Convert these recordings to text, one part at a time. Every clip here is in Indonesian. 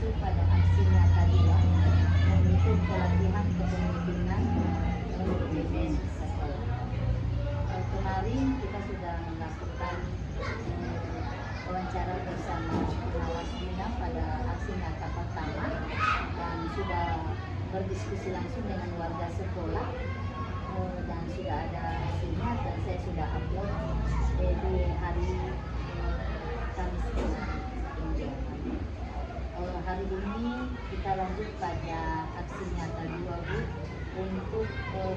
masuk pada aksi nyata dia untuk pelatihan kepemimpinan BPN sekolah. Kemarin kita sudah melakukan wawancara bersama pengawas bina pada aksi nyata pertama dan sudah berdiskusi langsung dengan warga sekolah dan sudah ada hasilnya dan saya sudah upload di hari Kamis kemarin. Hari ini kita lanjut pada aksi nyata 2 Bu untuk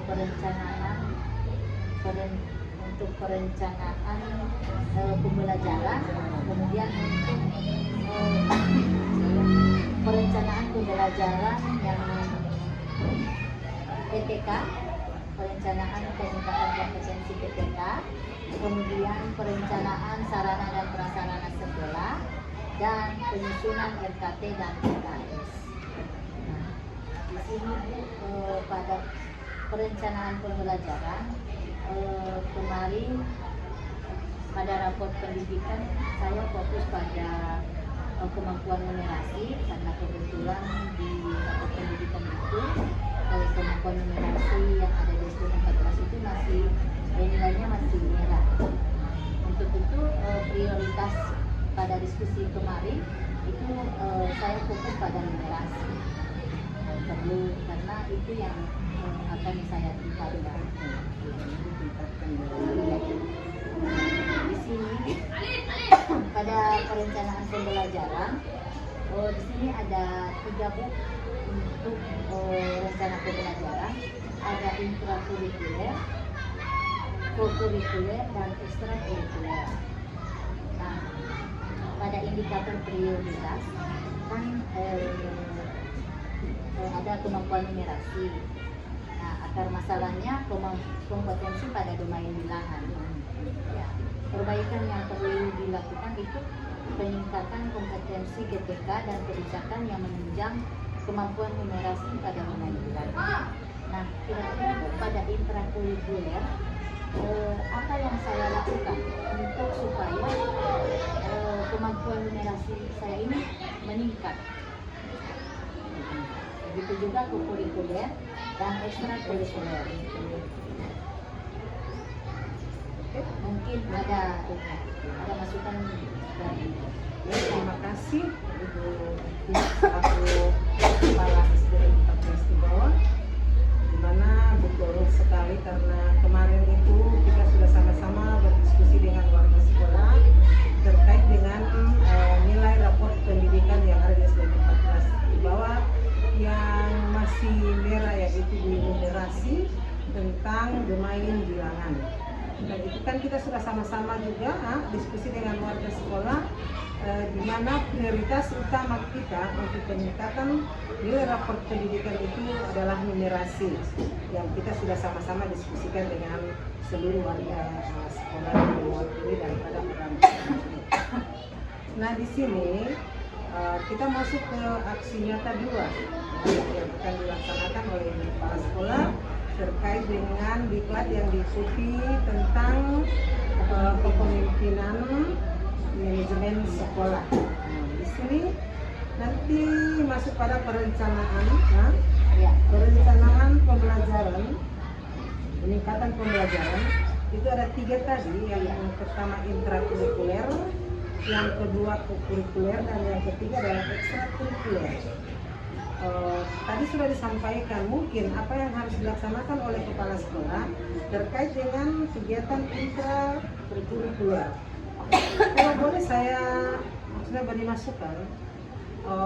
perencanaan pembelajaran, kemudian untuk perencanaan pembelajaran yang PTK, perencanaan peningkatan kompetensi PTK, kemudian perencanaan sarana dan prasarana sekolah, dan penyusunan RKT dan PKS. Nah, di sini pada perencanaan pembelajaran kemarin pada raport pendidikan saya fokus pada kemampuan numerasi karena kebetulan di raport pendidikan itu kemampuan numerasi yang ada di SD 14 itu masih nilainya masih merah. Untuk itu prioritas pada diskusi kemarin itu saya fokus pada numerasi perlu karena itu yang akan saya tingkatkan. Di sini pada perencanaan pembelajaran di sini ada 3 buku untuk rencana pembelajaran, ada intrakurikuler, kokurikuler, dan ekstrakurikuler. Nah, pada indikator prioritas kan ada kemampuan numerasi. Nah, akar masalahnya kompetensi pada domain bilangan. Ya, perbaikan yang perlu dilakukan itu peningkatan kompetensi GPK dan kebijakan yang menunjang kemampuan numerasi pada domain bilangan. Nah, kira-kira pada intrakurikuler apa yang saya lakukan untuk supaya kemampuan numerasi saya ini meningkat. Begitu juga kurikuler dan ekstrakurikuler. Mungkin ada masukan dari terima kasih Ibu selaku Kepala SD 14 di bawah, di mana betul sekali karena kemarin itu kita sudah sama-sama berdiskusi dengan warga sekolah terkait dengan nilai raport pendidikan yang ada di SD 14 di bawah yang masih merah, yaitu di numerasi tentang domain bilangan. Dan itu kan kita sudah sama-sama juga diskusi dengan warga sekolah di mana prioritas utama kita untuk peningkatan nilai raport pendidikan itu adalah numerasi yang kita sudah sama-sama diskusikan dengan seluruh warga sekolah yang mewakili daripada orang tua. Nah, di sini kita masuk ke aksi nyata 2 yang akan dilaksanakan oleh kepala sekolah terkait dengan diklat yang diikuti tentang kepemimpinan manajemen sekolah. Nah, di sini nanti masuk pada perencanaan, perencanaan pembelajaran, peningkatan pembelajaran. Itu ada 3 tadi, yang pertama intrakurikuler, yang kedua kokurikuler, dan yang ketiga adalah ekstrakurikuler. Tadi sudah disampaikan mungkin apa yang harus dilaksanakan oleh kepala sekolah terkait dengan kegiatan intrakurikuler. Kalau boleh saya beri masukan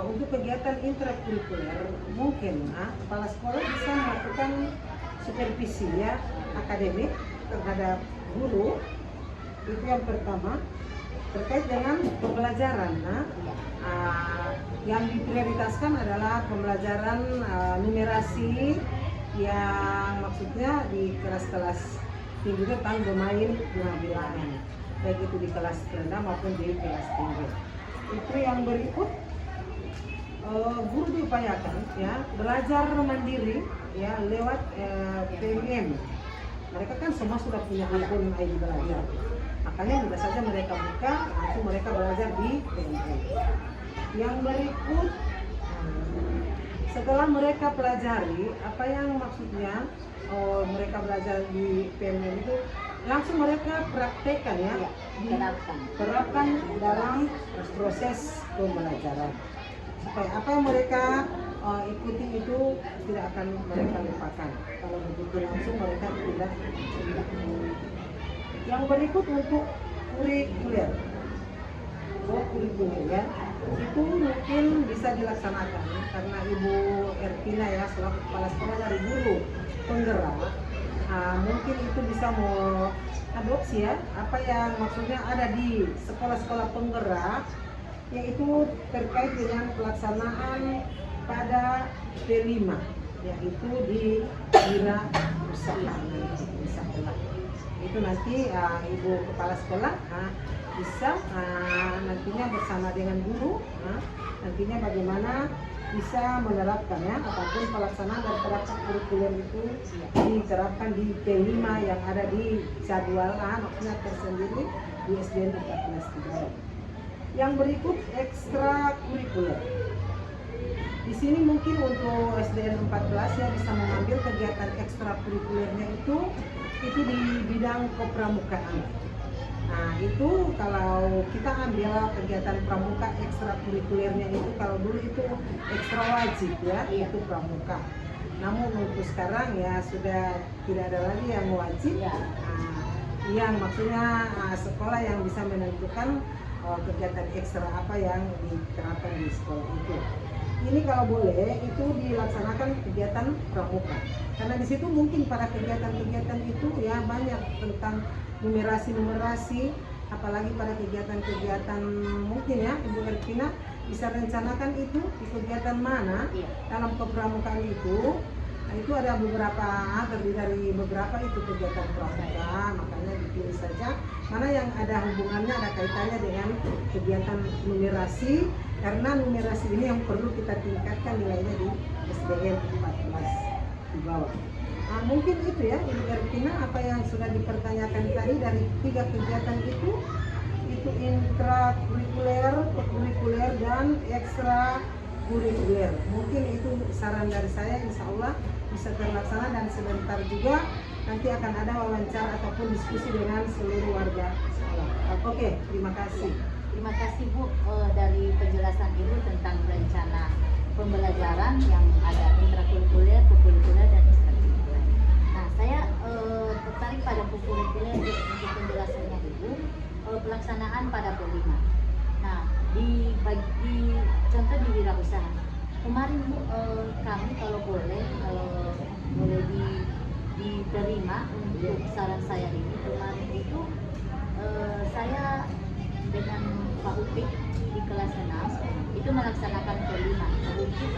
untuk kegiatan intrakurikuler, mungkin kepala sekolah bisa melakukan supervisi akademik terhadap guru. Itu yang pertama terkait dengan pembelajaran. Yang diprioritaskan adalah pembelajaran numerasi yang maksudnya di kelas-kelas tinggi tentang domain bilangan, baik itu di kelas rendah maupun di kelas tinggi. Itu yang berikut, guru diupayakan belajar mandiri lewat PMM. Mereka kan semua sudah punya akun ID belajar, makanya mudah saja mereka buka, langsung mereka belajar di PMM. Yang berikut setelah mereka pelajari apa yang maksudnya mereka belajar di PMN itu, langsung mereka praktekkan ya, Iya, terapkan dalam proses pembelajaran, supaya apa yang mereka ikuti itu tidak akan mereka lupakan. Kalau begitu langsung mereka tidak. Yang berikut untuk kurikuler. Kurikulum ya, itu mungkin bisa dilaksanakan karena Ibu Ervina ya selaku kepala sekolah dari guru penggerak, mungkin itu bisa mau adopsi ya apa yang maksudnya ada di sekolah-sekolah penggerak, yaitu terkait dengan pelaksanaan pada P5, yaitu di wira usaha itu nanti Ibu kepala sekolah bisa nantinya bersama dengan guru nantinya bagaimana bisa menerapkan ya apapun pelaksanaan dan terapkan kurikulum itu diterapkan di P5 yang ada di jadwal maksudnya tersendiri di SDN 14 Tegal. Yang berikut ekstra kurikuler. Di sini mungkin untuk SDN 14 ya bisa mengambil kegiatan ekstra kurikulernya itu di bidang kepramukaan. Nah itu kalau kita ambil kegiatan pramuka ekstra kurikulernya itu kalau dulu itu ekstra wajib ya, itu pramuka. Namun untuk sekarang ya sudah tidak ada lagi yang wajib. Yang maksudnya sekolah yang bisa menentukan kegiatan ekstra apa yang diterapkan di sekolah itu. Ini kalau boleh itu dilaksanakan kegiatan pramuka. Karena di situ mungkin pada kegiatan-kegiatan itu ya banyak tentang numerasi, apalagi pada kegiatan-kegiatan mungkin ya Ibu Ervina bisa rencanakan itu di kegiatan mana dalam kepramukaan itu. Nah, itu ada beberapa terdiri dari beberapa itu kegiatan pramuka, makanya dipilih saja mana yang ada hubungannya, ada kaitannya dengan kegiatan numerasi, karena numerasi ini yang perlu kita tingkatkan nilainya di SDN 14 di bawah. Nah, mungkin itu ya Ibu Ervina apa yang sudah dipertanyakan tadi dari 3 kegiatan itu intrakurikuler, kurikuler dan ekstra kurikuler. Mungkin itu saran dari saya, insya Allah bisa terlaksana dan sebentar juga nanti akan ada wawancara ataupun diskusi dengan seluruh warga sekolah. Oke, terima kasih. Terima kasih Bu dari penjelasan Ibu tentang rencana pembelajaran yang ada intrakurikuler, kurikuler dan ekstrakurikuler. Nah, saya tertarik pada kurikuler untuk penjelasannya Ibu, pelaksanaan pada P5. Nah, di contoh di wirausaha. Kemarin Bu, kami kalau boleh diterima untuk saran saya ini, kemarin itu saya dengan Pak Upik di kelas 6 itu melaksanakan P5 untuk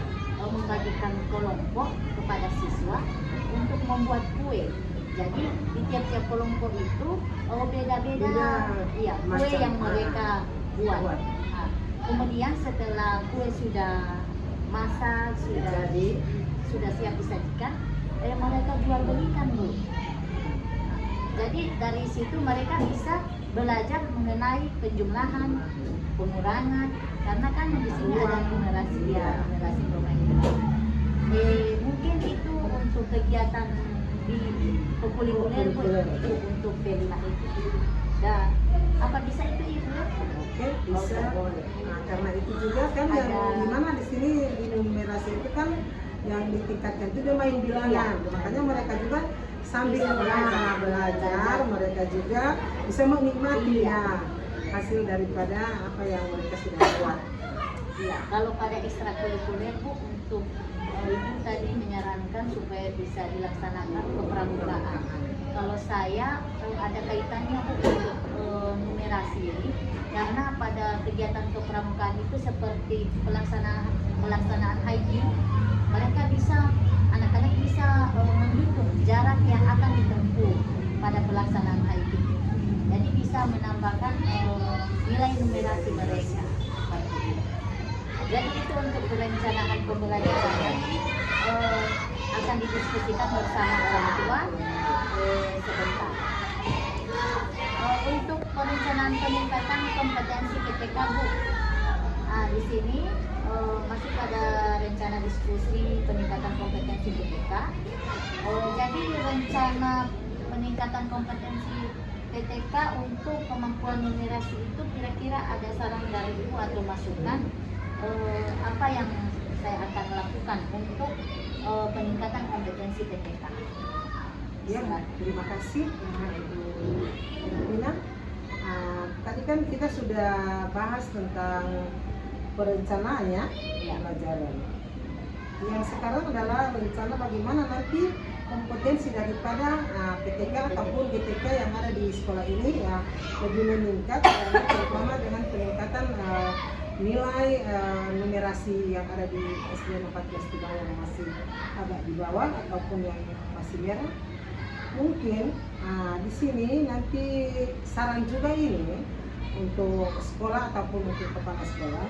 membagikan kelompok kepada siswa untuk membuat kue. Jadi di tiap-tiap kelompok itu beda-beda kue yang mereka buat. Nah, kemudian setelah kue sudah masak, sudah siap disajikan, mereka jual belikan Bu. Jadi dari situ mereka bisa belajar mengenai penjumlahan, pengurangan, karena kan di sini ada numerasi pemain. Mungkin itu untuk kegiatan di kurikuler itu untuk P5 itu. Dan apa bisa itu Ibu? Oke, bisa. Nah, karena itu juga kan yang dimana di sini di numerasi itu kan yang ditingkatkan itu dia main bilangan. Makanya mereka juga sambil belajar, mereka juga bisa menikmati hasil daripada apa yang mereka sudah buat. Iya, kalau pada ekstrakurikuler Bu, untuk Ibu tadi menyarankan supaya bisa dilaksanakan kepramukaan. Kalau saya ada kaitannya untuk numerasi ini, karena pada kegiatan kepramukaan itu seperti pelaksanaan hiking, mereka bisa anak-anak bisa menghitung jarak yang akan ditempuh pada pelaksanaan hiking. Jadi bisa menambahkan nilai numerasi mereka. Jadi itu untuk perencanaan pembelajaran akan didiskusikan bersama orang tua sebentar. Untuk perencanaan peningkatan kompetensi PPK Bu, di sini masuk pada rencana diskusi peningkatan kompetensi PTK. Jadi rencana peningkatan kompetensi PTK untuk kemampuan numerasi itu kira-kira ada saran dari Ibu atau masukan apa yang saya akan lakukan untuk peningkatan kompetensi PTK. Ya, terima kasih Ibu Rina. Tadi kan kita sudah bahas tentang perencanaan ya, pembelajaran. Yang sekarang adalah rencana bagaimana nanti kompetensi daripada PTK ataupun GTK yang ada di sekolah ini ya lebih meningkat, terutama dengan peningkatan nilai numerasi yang ada di SDN 14 di bawah yang masih agak di bawah ataupun yang masih merah. Mungkin di sini nanti saran juga ini untuk sekolah ataupun untuk kepala sekolah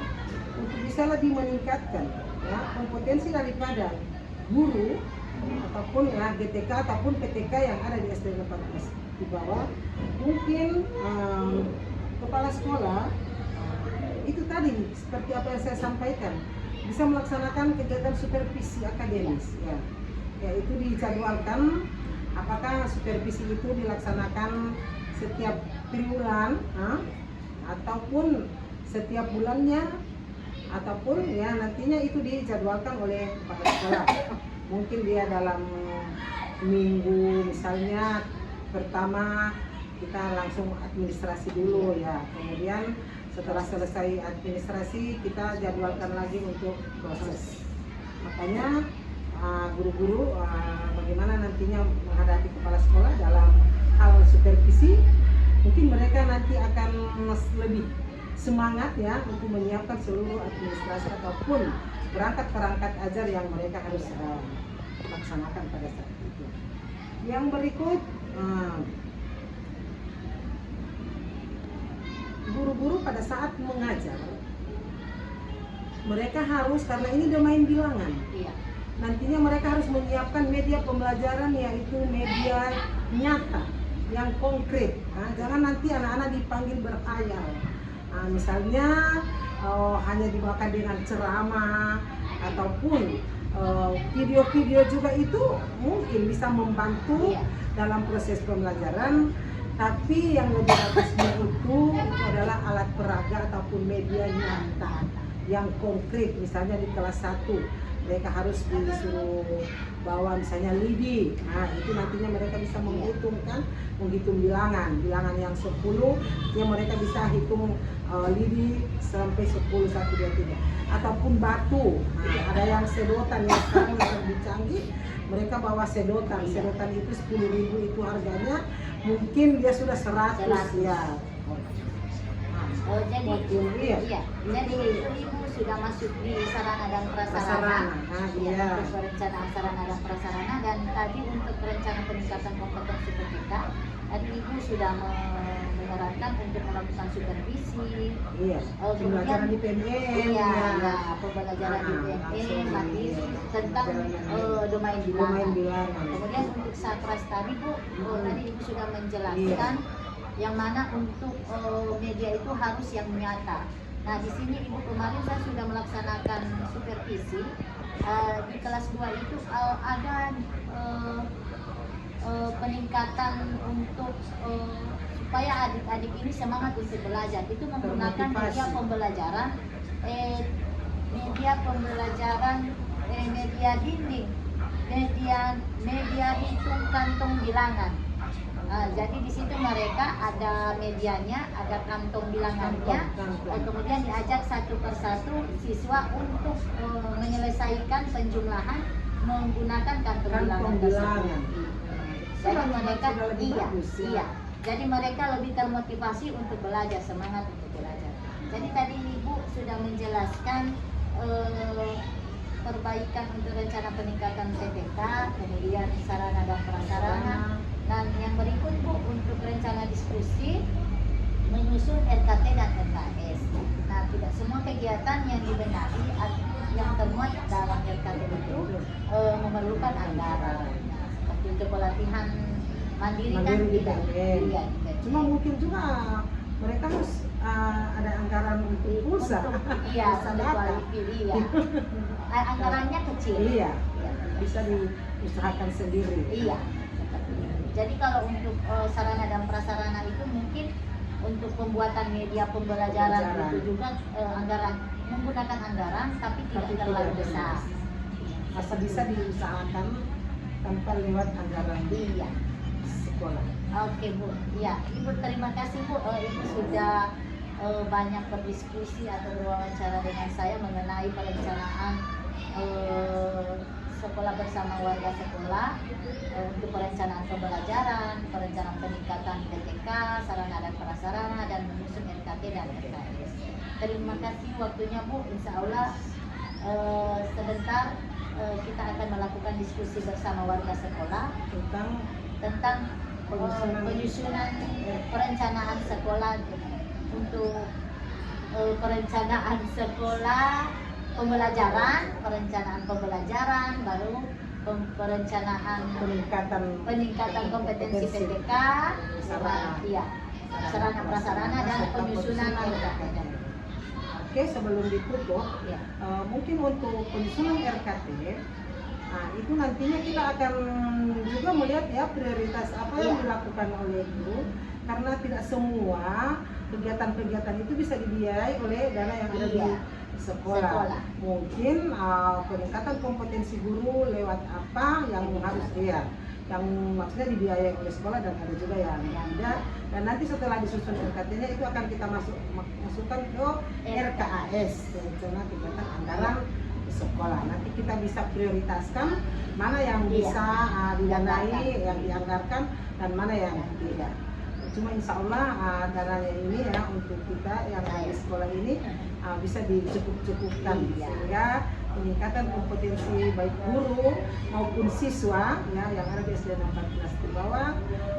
untuk bisa lebih meningkatkan ya kompetensi daripada guru ataupun ya GTK ataupun PTK yang ada di SDN 14 di bawah. Mungkin kepala sekolah itu tadi seperti apa yang saya sampaikan bisa melaksanakan kegiatan supervisi akademis ya, yaitu dijadwalkan apakah supervisi itu dilaksanakan setiap triwulan ataupun setiap bulannya ataupun ya nantinya itu dijadwalkan oleh kepala sekolah. Mungkin dia dalam minggu misalnya pertama kita langsung administrasi dulu ya, kemudian setelah selesai administrasi kita jadwalkan lagi untuk proses. Makanya guru-guru bagaimana nantinya menghadapi kepala sekolah dalam hal supervisi, mungkin mereka nanti akan lebih semangat ya untuk menyiapkan seluruh administrasi ataupun perangkat-perangkat ajar yang mereka harus laksanakan pada saat itu. Yang berikut, guru-guru pada saat mengajar mereka harus, karena ini domain bilangan, nantinya mereka harus menyiapkan media pembelajaran yaitu media nyata yang konkret. Jangan nanti anak-anak dipanggil berkhayal. Misalnya hanya dibawakan dengan ceramah ataupun video-video juga itu mungkin bisa membantu dalam proses pembelajaran. Tapi yang lebih bagusnya itu adalah alat peraga ataupun media nyata yang konkret. Misalnya di kelas 1 mereka harus disuruh bawa misalnya lidi. Nah, itu nantinya mereka bisa menghitung bilangan yang 10 yang mereka bisa hitung lidi sampai 10, 1, 2, 3. Ataupun batu. Nah, ada yang sedotan yang sekarang lebih canggih, mereka bawa sedotan. Sedotan itu 10.000 itu harganya, mungkin dia sudah 100 ya. Jadi Ibu sudah masuk di sarana dan prasarana, untuk perencanaan sarana dan prasarana, dan tadi untuk rencana peningkatan kompetensi PTK, tadi Ibu sudah menyarankan untuk melakukan supervisi, pembelajaran di PMN, pembelajaran di PMN nanti tentang domain bilangan. Kemudian untuk Satras tadi tadi Ibu sudah menjelaskan yang mana untuk media itu harus yang nyata. Nah, di sini Ibu kemarin saya sudah melaksanakan supervisi di kelas 2 itu ada peningkatan untuk supaya adik-adik ini semangat untuk belajar. Itu menggunakan media pembelajaran, media dinding, media hitung kantong bilangan. Jadi di situ mereka ada medianya, ada kantong bilangannya, kemudian diajak satu persatu siswa untuk menyelesaikan penjumlahan menggunakan kantong bilangan tersebut. Jadi mereka jadi mereka lebih termotivasi untuk belajar, semangat untuk belajar. Jadi tadi Ibu sudah menjelaskan perbaikan untuk rencana peningkatan PTK, kemudian sarana dan prasarana. Dan yang berikut Bu, untuk rencana diskusi menyusun RKT dan RKS. Nah, tidak semua kegiatan yang dibenahi atau yang termuat dalam RKT itu memerlukan anggaran. Seperti untuk pelatihan mandiri kan tidak. Cuma mungkin juga mereka harus ada anggaran untuk pulsa. Iya, Pulsa untuk data. wifi, iya. Anggarannya kecil. Iya, Iya. bisa diusahakan sendiri. Iya. Seperti itu. Jadi kalau untuk sarana dan prasarana itu mungkin untuk pembuatan media pembelajaran itu juga anggaran menggunakan anggaran tapi tidak Tapi terlalu tidak besar. Asal bisa diusahakan tanpa lewat anggaran Iya. sekolah. Oke Bu, ya Ibu terima kasih Bu, Ibu sudah banyak berdiskusi atau berwawancara dengan saya mengenai perencanaan sekolah bersama warga sekolah untuk perencanaan pembelajaran, perencanaan peningkatan PTK, sarana dan prasarana dan menyusun RKT dan RKS. Terima kasih waktunya Bu, Insya Allah sebentar kita akan melakukan diskusi bersama warga sekolah tentang penyusunan perencanaan sekolah untuk perencanaan sekolah perencanaan pembelajaran, baru perencanaan peningkatan kompetensi PTK, sarana prasarana dan penyusunan RKT. Oke, sebelum ditutup, Ya. Mungkin untuk penyusunan RKT, itu nantinya kita akan juga melihat ya prioritas apa yang dilakukan oleh guru, karena tidak semua kegiatan-kegiatan itu bisa dibiayai oleh dana yang ada di sekolah. Mungkin peningkatan kompetensi guru lewat apa yang harus yang maksudnya dibiayai oleh sekolah dan ada juga yang tidak. Dan nanti setelah disusun RKT-nya itu akan kita masukkan ke RKAS, rencana kegiatan anggaran sekolah. Nanti kita bisa prioritaskan mana yang bisa didanai, yang dianggarkan, dan mana yang tidak. Cuma insya Allah dananya ini ya untuk kita yang di sekolah ini bisa dicukupkan sehingga peningkatan kompetensi baik guru maupun siswa ya yang ada di SD 14 di bawah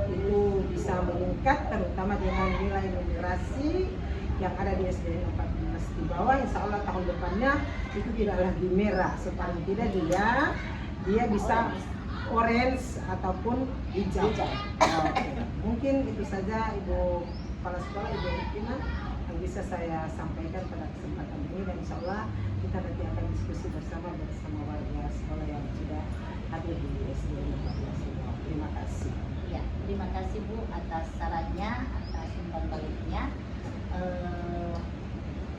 itu bisa meningkat, terutama dengan nilai numerasi yang ada di SD 14 di bawah. Insya Allah tahun depannya itu tidak lagi merah, sepaling tidak dia bisa orange ataupun hijau. Oke. Mungkin itu saja Ibu Kepala Sekolah, Ibu Erkina yang bisa saya sampaikan pada kesempatan ini, dan insya Allah kita nanti akan diskusi bersama warga sekolah yang sudah hadir di SD 14. Terima kasih. Ya, terima kasih Bu atas sarannya, atas umpan baliknya.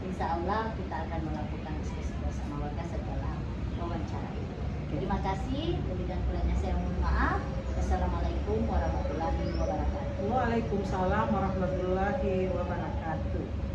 Insya Allah kita akan melakukan diskusi bersama warga setelah wawancara ini. Terima kasih, lebih dan kurangnya saya mohon maaf. Wassalamualaikum warahmatullahi wabarakatuh. Waalaikumsalam warahmatullahi wabarakatuh.